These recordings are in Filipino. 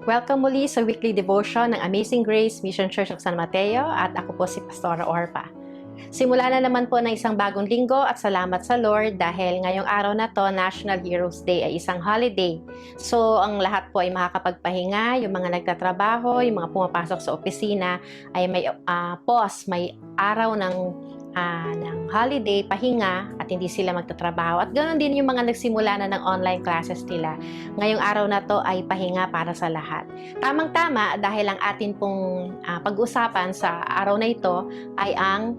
Welcome muli sa weekly devotion ng Amazing Grace Mission Church of San Mateo at ako po si Pastora Orpa. Simula na naman po ng isang bagong linggo at salamat sa Lord dahil ngayong araw na to, National Heroes Day ay isang holiday. So ang lahat po ay makakapagpahinga, yung mga nagtatrabaho, yung mga pumapasok sa opisina ay may pause, may araw ng holiday, pahinga at hindi sila magtatrabaho. At ganoon din yung mga nagsimula na ng online classes nila. Ngayong araw na to ay pahinga para sa lahat. Tamang-tama dahil ang atin pong pag-usapan sa araw na ito ay ang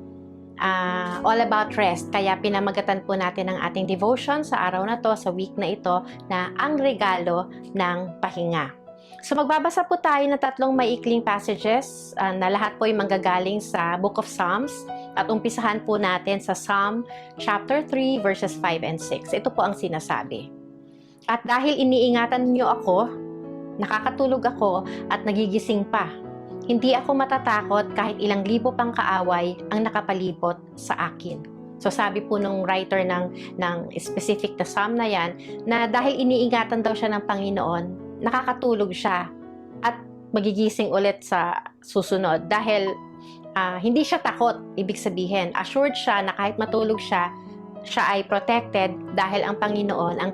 all about rest. Kaya pinamagatan po natin ang ating devotion sa araw na to, sa week na ito, na ang regalo ng pahinga. So magbabasa po tayo ng tatlong maikling passages na lahat po ay manggagaling sa Book of Psalms at umpisahan po natin sa Psalm chapter 3 verses 5 and 6. Ito po ang sinasabi. At dahil iniingatan niyo ako, nakakatulog ako at nagigising pa. Hindi ako matatakot kahit ilang libo pang kaaway ang nakapalibot sa akin. So sabi po nung writer ng specific na psalm na yan, na dahil iniingatan daw siya ng Panginoon, nakakatulog siya at magigising ulit sa susunod. Dahil hindi siya takot, ibig sabihin, assured siya na kahit matulog siya, siya ay protected dahil ang Panginoon ang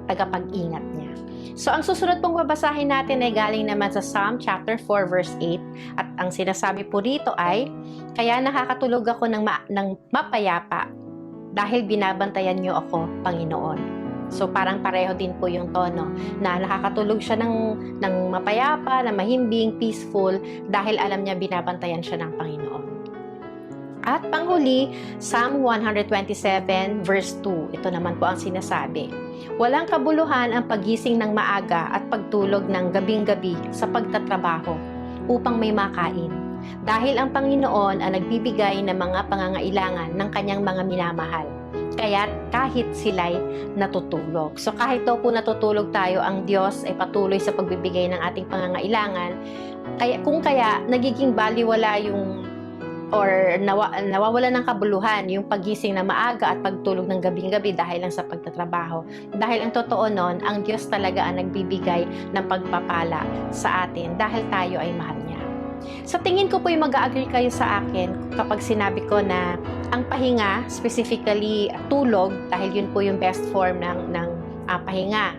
tagapag-ingat niya. So, ang susunod pong babasahin natin ay galing naman sa Psalm chapter 4 verse 8 at ang sinasabi po rito ay, kaya nakakatulog ako ng mapayapa dahil binabantayan niyo ako, Panginoon. So, parang pareho din po yung tono na nakakatulog siya ng mapayapa, na mahimbing, peaceful dahil alam niya binabantayan siya ng Panginoon. At panghuli, Psalm 127 verse 2. Ito naman po ang sinasabi. Walang kabuluhan ang pagising ng maaga at pagtulog ng gabing-gabi sa pagtatrabaho upang may makain. Dahil ang Panginoon ang nagbibigay ng mga pangangailangan ng kanyang mga minamahal. Kaya kahit sila'y natutulog. So kahit daw po natutulog tayo, ang Diyos ay patuloy sa pagbibigay ng ating pangangailangan. Kaya nagiging baliwala yung or nawawala ng kabuluhan yung pagising na maaga at pagtulog ng gabing-gabi dahil lang sa pagtatrabaho. Dahil ang totoo nun, ang Diyos talaga ang nagbibigay ng pagpapala sa atin dahil tayo ay mahal niya. Sa tingin ko po yung mag-agree kayo sa akin kapag sinabi ko na ang pahinga, specifically tulog, dahil yun po yung best form ng pahinga,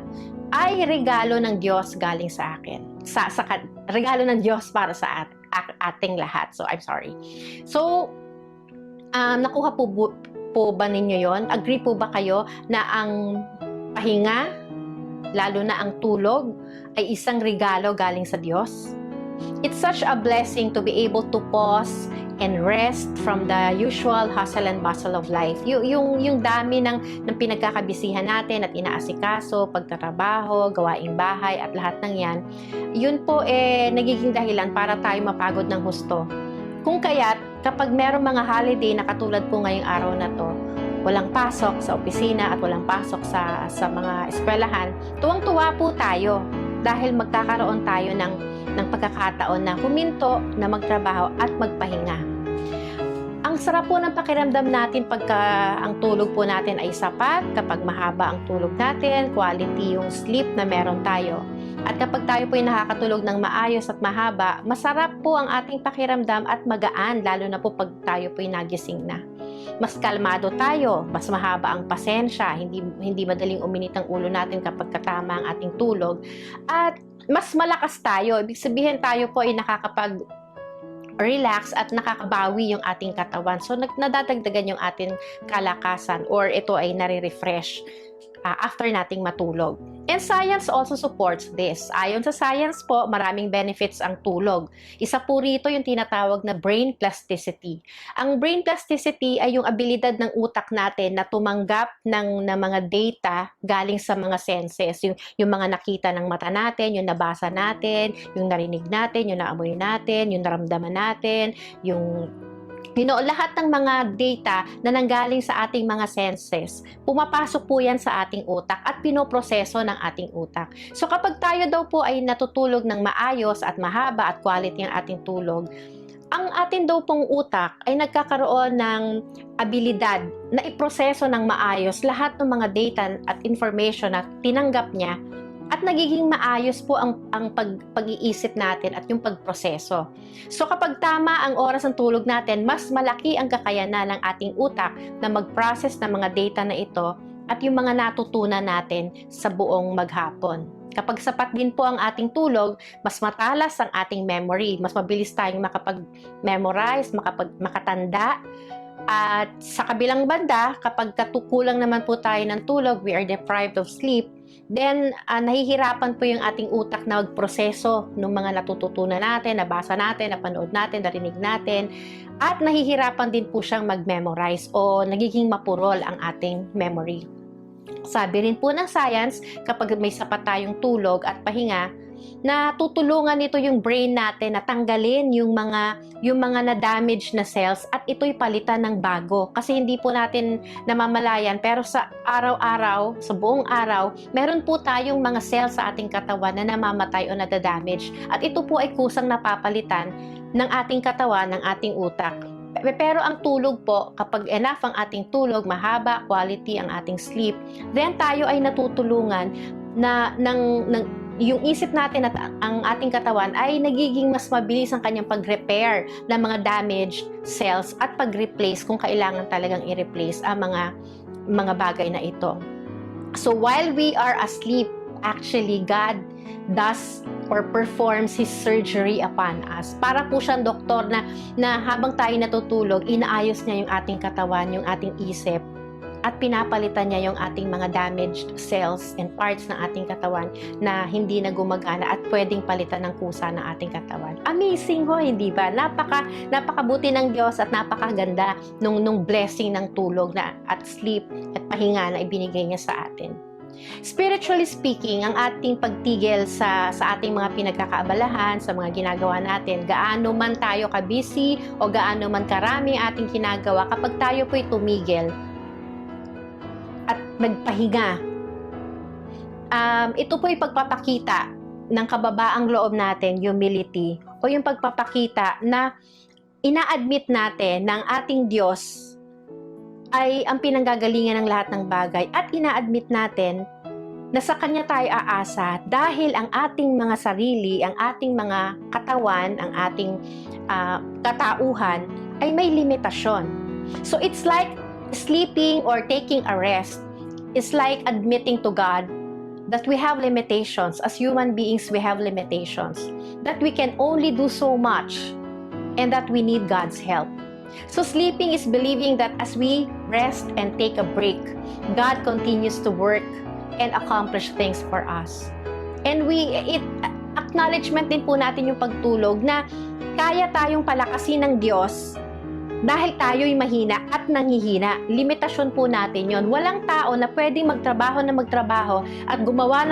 ay regalo ng Diyos galing sa akin. Regalo ng Diyos para sa ating lahat. So, I'm sorry. So, nakuha po ba ninyo yon? Agree po ba kayo na ang pahinga, lalo na ang tulog, ay isang regalo galing sa Diyos? It's such a blessing to be able to pause and rest from the usual hustle and bustle of life. Yung dami ng pinagkakabisihan natin at inaasikaso, pagtatrabaho, gawaing bahay at lahat ng yan, yun po nagiging dahilan para tayo mapagod ng husto. Kung kaya't kapag merong mga holiday na katulad po ngayong araw na to, walang pasok sa opisina at walang pasok sa mga eskwelahan, tuwang-tuwa po tayo dahil magkakaroon tayo ng pagkakataon na huminto, na magtrabaho at magpahinga. Ang sarap po ng pakiramdam natin pagka ang tulog po natin ay sapat, kapag mahaba ang tulog natin, quality yung sleep na meron tayo. At kapag tayo po ay nakakatulog ng maayos at mahaba, masarap po ang ating pakiramdam at magaan, lalo na po pag tayo po ay nagising na. Mas kalmado tayo, mas mahaba ang pasensya, hindi madaling uminit ang ulo natin kapag katama ang ating tulog, at mas malakas tayo. Ibig sabihin tayo po ay nakakapag-relax at nakakabawi yung ating katawan. So, nadadagdagan yung ating kalakasan or ito ay nare-refresh after nating matulog. And science also supports this. Ayon sa science po, maraming benefits ang tulog. Isa po rito yung tinatawag na brain plasticity. Ang brain plasticity ay yung abilidad ng utak natin na tumanggap ng mga data galing sa mga senses. Yung mga nakita ng mata natin, yung nabasa natin, yung narinig natin, yung naamoy natin, yung naramdaman natin, lahat ng mga data na nanggaling sa ating mga senses, pumapasok po yan sa ating utak at pinoproseso ng ating utak. So kapag tayo daw po ay natutulog ng maayos at mahaba at quality ang ating tulog, ang atin daw pong utak ay nagkakaroon ng abilidad na iproseso ng maayos lahat ng mga data at information na tinanggap niya at nagiging maayos po ang pag-iisip natin at yung pagproseso. So kapag tama ang oras ng tulog natin, mas malaki ang kakayanan ng ating utak na mag-process ng mga data na ito at yung mga natutunan natin sa buong maghapon. Kapag sapat din po ang ating tulog, mas matalas ang ating memory, mas mabilis tayong makapag-memorize, makatanda. At sa kabilang banda, kapag katukulang naman po tayo ng tulog, we are deprived of sleep, then nahihirapan po yung ating utak na magproseso ng mga natututunan natin, nabasa natin, napanood natin, narinig natin, at nahihirapan din po siyang mag-memorize o nagiging mapurol ang ating memory. Sabi rin po ng science, kapag may sapat tayong tulog at pahinga, na tutulungan nito yung brain natin na tanggalin yung mga na-damage na cells at ito'y palitan ng bago. Kasi hindi po natin namamalayan, pero sa araw-araw, sa buong araw, meron po tayong mga cells sa ating katawan na namamatay o nadadamage. At ito po ay kusang napapalitan ng ating katawan, ng ating utak. Pero ang tulog po, kapag enough ang ating tulog, mahaba, quality ang ating sleep, then tayo ay natutulungan na yung isip natin at ang ating katawan ay nagiging mas mabilis ang kanyang pag-repair ng mga damaged cells at pag-replace kung kailangan talagang i-replace ang mga bagay na ito. So while we are asleep, actually God does or performs His surgery upon us. Para po siyang doktor na habang tayo natutulog, inaayos niya yung ating katawan, yung ating isip, at pinapalitan niya yung ating mga damaged cells and parts ng ating katawan na hindi na gumagana at pwedeng palitan ng kusa ng ating katawan. Amazing ho, hindi ba? Napakabuti ng Diyos at napakaganda nung blessing ng tulog at sleep at pahinga na ibinigay niya sa atin. Spiritually speaking, ang ating pagtigil sa ating mga pinagkakaabalahan, sa mga ginagawa natin, gaano man tayo ka-busy o gaano man karami ating ginagawa, kapag tayo po'y tumigil at nagpahinga, ito po'y pagpapakita ng kababaang loob natin, humility, o yung pagpapakita na ina-admit natin ng ating Diyos ay ang pinanggagalingan ng lahat ng bagay at ina-admit natin na sa Kanya tayo aasa dahil ang ating mga sarili, ang ating mga katawan, ang ating katauhan ay may limitasyon. So it's like sleeping or taking a rest. It's like admitting to God that we have limitations. As human beings, we have limitations. That we can only do so much and that we need God's help. So sleeping is believing that as we rest and take a break, God continues to work and accomplish things for us. And acknowledgement din po natin yung pagtulog na kaya tayong palakasin ng Diyos dahil tayo'y mahina at nanghihina. Limitasyon po natin yon. Walang tao na pwedeng magtrabaho at gumawa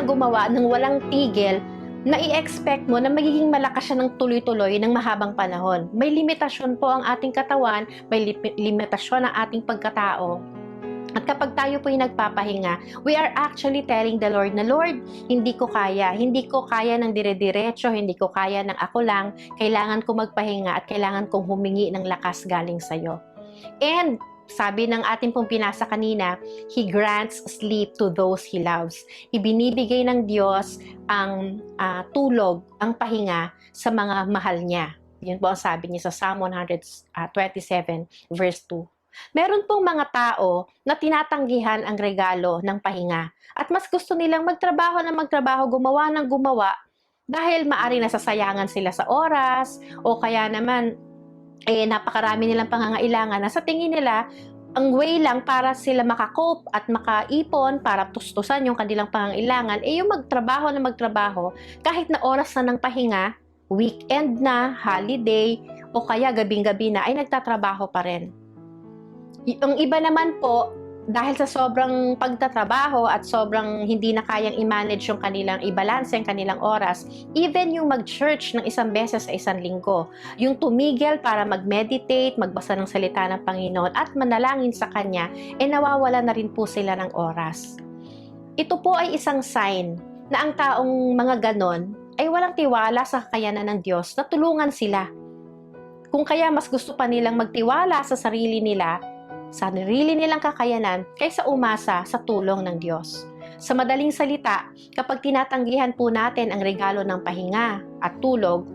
ng walang tigil na i-expect mo na magiging malakas siya ng tuloy-tuloy ng mahabang panahon. May limitasyon po ang ating katawan, may limitasyon ang ating pagkatao. At kapag tayo po yung nagpapahinga, we are actually telling the Lord na, Lord, hindi ko kaya ng dire-diretso, hindi ko kaya ng ako lang, kailangan ko magpahinga at kailangan kong humingi ng lakas galing sa'yo. And sabi ng ating pong pinasa kanina, He grants sleep to those He loves. Ibinibigay ng Diyos ang tulog, ang pahinga sa mga mahal niya. Yun po ang sabi niya sa Psalm 127 verse 2. Meron pong mga tao na tinatanggihan ang regalo ng pahinga at mas gusto nilang magtrabaho, gumawa ng gumawa dahil maari nasasayangan sila sa oras o kaya naman napakarami nilang pangangailangan na sa tingin nila ang way lang para sila makakope at makaipon para tustusan yung kanilang pangangailangan yung magtrabaho kahit na oras na ng pahinga, weekend na, holiday o kaya gabing-gabi na ay nagtatrabaho pa rin. Yung iba naman po, dahil sa sobrang pagtatrabaho at sobrang hindi na kayang i-manage yung kanilang i-balance yung kanilang oras, even yung mag-church ng isang beses sa isang linggo, yung tumigil para mag-meditate, magbasa ng salita ng Panginoon at manalangin sa Kanya, nawawala na rin po sila ng oras. Ito po ay isang sign na ang taong mga ganon ay walang tiwala sa kakayanan ng Diyos na tulungan sila. Kung kaya mas gusto pa nilang magtiwala sa sarili nilang kakayanan kaysa umasa sa tulong ng Diyos. Sa madaling salita, kapag tinatanggihan po natin ang regalo ng pahinga at tulog,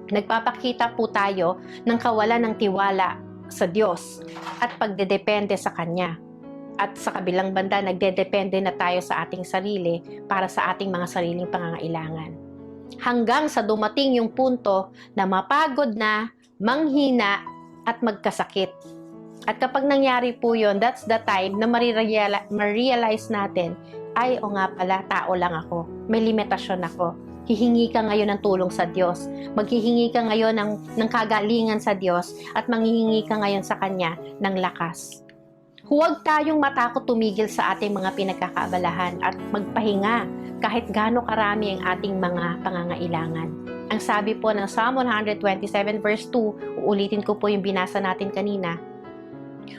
nagpapakita po tayo ng kawalan ng tiwala sa Diyos at pagdedepende sa Kanya. At sa kabilang banda, nagdedepende na tayo sa ating sarili para sa ating mga sariling pangangailangan. Hanggang sa dumating yung punto na mapagod na, manghina, at magkasakit. At kapag nangyari po yun, that's the time na ma-realize natin, ay o nga pala, tao lang ako. May limitasyon ako. Hihingi ka ngayon ng tulong sa Diyos. Maghihingi ka ngayon ng kagalingan sa Diyos at manghihingi ka ngayon sa Kanya ng lakas. Huwag tayong matakot tumigil sa ating mga pinagkakaabalahan at magpahinga kahit gaano karami ang ating mga pangangailangan. Ang sabi po ng Psalm 127 verse 2, uulitin ko po yung binasa natin kanina,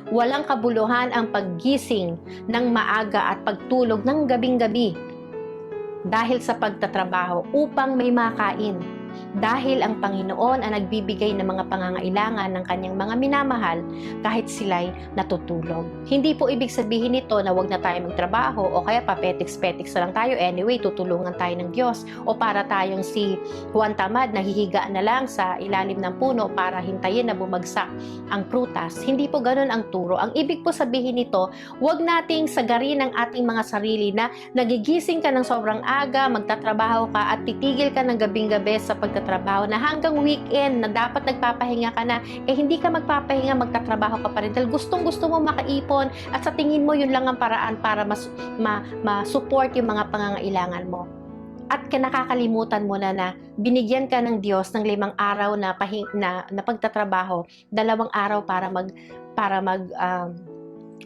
walang kabuluhan ang paggising ng maaga at pagtulog ng gabing-gabi dahil sa pagtatrabaho upang may makain. Dahil ang Panginoon ang nagbibigay ng mga pangangailangan ng kanyang mga minamahal kahit sila'y natutulog. Hindi po ibig sabihin nito na wag na tayo magtrabaho o kaya papetiks-petiks na lang tayo, anyway, tutulungan tayo ng Diyos, o para tayong si Juan Tamad na hihiga na lang sa ilalim ng puno para hintayin na bumagsak ang prutas. Hindi po ganun ang turo. Ang ibig po sabihin nito, wag nating sagarin ang ating mga sarili na nagigising ka ng sobrang aga, magtatrabaho ka at titigil ka ng gabing-gabi sa pagtatrabaho na hanggang weekend na dapat nagpapahinga ka na, hindi ka magpapahinga, magtatrabaho ka pa rin dahil gustong-gusto mo makaipon at sa tingin mo yun lang ang paraan para ma-support yung mga pangangailangan mo. At nakakalimutan mo na binigyan ka ng Diyos ng 5 araw na pagtatrabaho, 2 araw para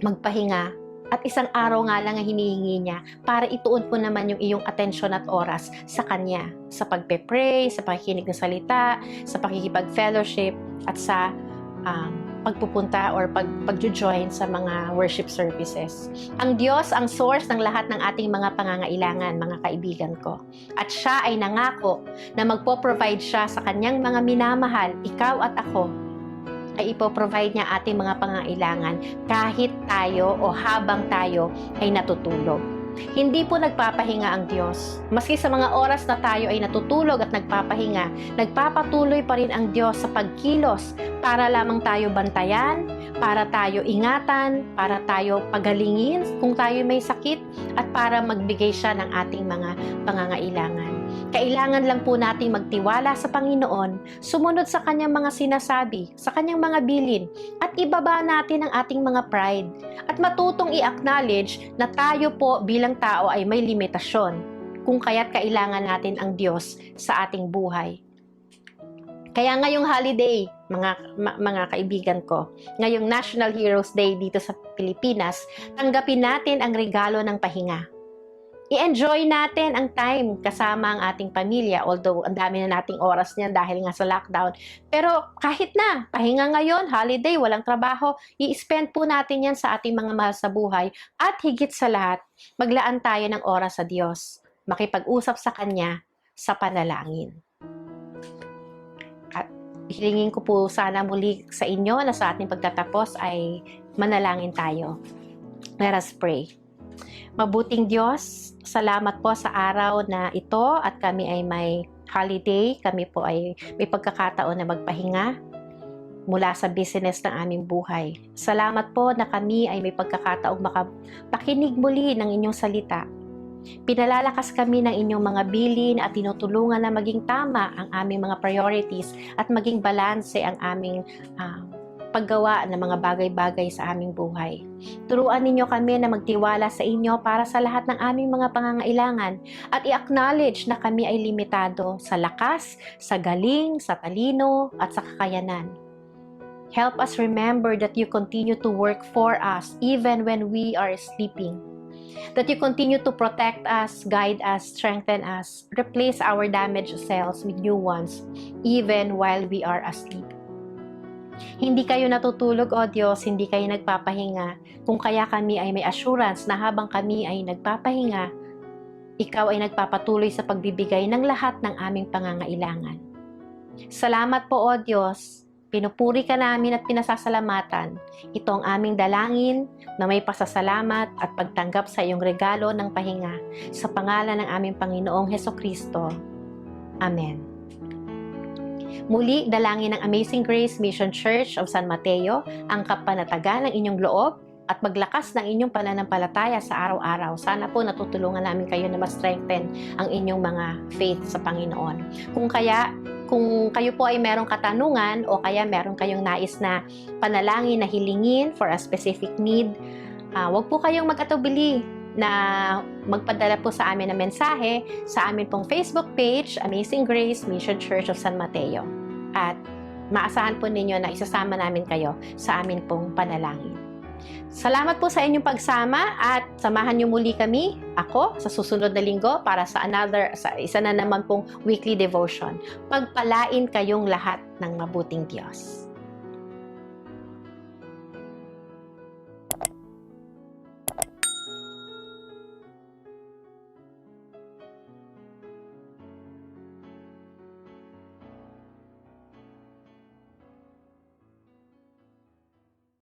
magpahinga, at 1 araw nga lang ang hinihingi niya para ituon po naman yung iyong atensyon at oras sa Kanya, sa pagpe-pray, sa pakikinig ng salita, sa pakikipag-fellowship, at sa pagpupunta or pag-join sa mga worship services. Ang Diyos ang source ng lahat ng ating mga pangangailangan, mga kaibigan ko. At Siya ay nangako na magpo-provide Siya sa Kanyang mga minamahal, ikaw at ako, ay ipoprovide niya ating mga pangangailangan kahit tayo o habang tayo ay natutulog. Hindi po nagpapahinga ang Diyos. Maski sa mga oras na tayo ay natutulog at nagpapahinga, nagpapatuloy pa rin ang Diyos sa pagkilos para lamang tayo bantayan, para tayo ingatan, para tayo pagalingin kung tayo may sakit, at para magbigay siya ng ating mga pangangailangan. Kailangan lang po nating magtiwala sa Panginoon, sumunod sa Kanyang mga sinasabi, sa Kanyang mga bilin, at ibaba natin ang ating mga pride, at matutong i-acknowledge na tayo po bilang tao ay may limitasyon, kung kaya't kailangan natin ang Diyos sa ating buhay. Kaya ngayong holiday, mga kaibigan ko, ngayong National Heroes Day dito sa Pilipinas, tanggapin natin ang regalo ng pahinga. I-enjoy natin ang time kasama ang ating pamilya, although ang dami na nating oras niyan dahil nga sa lockdown. Pero kahit na, pahinga ngayon, holiday, walang trabaho, i-spend po natin yan sa ating mga mahal sa buhay. At higit sa lahat, maglaan tayo ng oras sa Diyos, makipag-usap sa Kanya sa panalangin. At hilingin ko po sana muli sa inyo na sa ating pagtatapos ay manalangin tayo. Let us pray. Mabuting Diyos, salamat po sa araw na ito at kami ay may holiday. Kami po ay may pagkakataon na magpahinga mula sa business ng aming buhay. Salamat po na kami ay may pagkakataong makapakinig muli ng inyong salita. Pinalalakas kami ng inyong mga bilin at tinutulungan na maging tama ang aming mga priorities at maging balanse ang aming paggawa ng mga bagay-bagay sa aming buhay. Turuan ninyo kami na magtiwala sa inyo para sa lahat ng aming mga pangangailangan at i-acknowledge na kami ay limitado sa lakas, sa galing, sa talino at sa kakayanan. Help us remember that you continue to work for us even when we are sleeping. That you continue to protect us, guide us, strengthen us, replace our damaged cells with new ones even while we are asleep. Hindi kayo natutulog, O Diyos, hindi kayo nagpapahinga. Kung kaya kami ay may assurance na habang kami ay nagpapahinga, Ikaw ay nagpapatuloy sa pagbibigay ng lahat ng aming pangangailangan. Salamat po, O Diyos, Pinupuri ka namin at pinasasalamatan. Ito ang aming dalangin na may pasasalamat at pagtanggap sa iyong regalo ng pahinga. Sa pangalan ng aming Panginoong Hesukristo. Amen. Muli, dalangin ng Amazing Grace Mission Church of San Mateo ang kapanatagan ng inyong loob at maglakas ng inyong pananampalataya sa araw-araw. Sana po natutulungan namin kayo na ma-strengthen ang inyong mga faith sa Panginoon. Kung kayo po ay merong katanungan o kaya meron kayong nais na panalangin na hilingin for a specific need, huwag po kayong mag-atubili na magpadala po sa amin ng mensahe sa amin pong Facebook page, Amazing Grace Mission Church of San Mateo. At maasahan po ninyo na isasama namin kayo sa amin pong panalangin. Salamat po sa inyong pagsama at samahan niyo muli kami, ako, sa susunod na linggo para sa isa na naman pong weekly devotion. Pagpalain kayong lahat ng mabuting Diyos.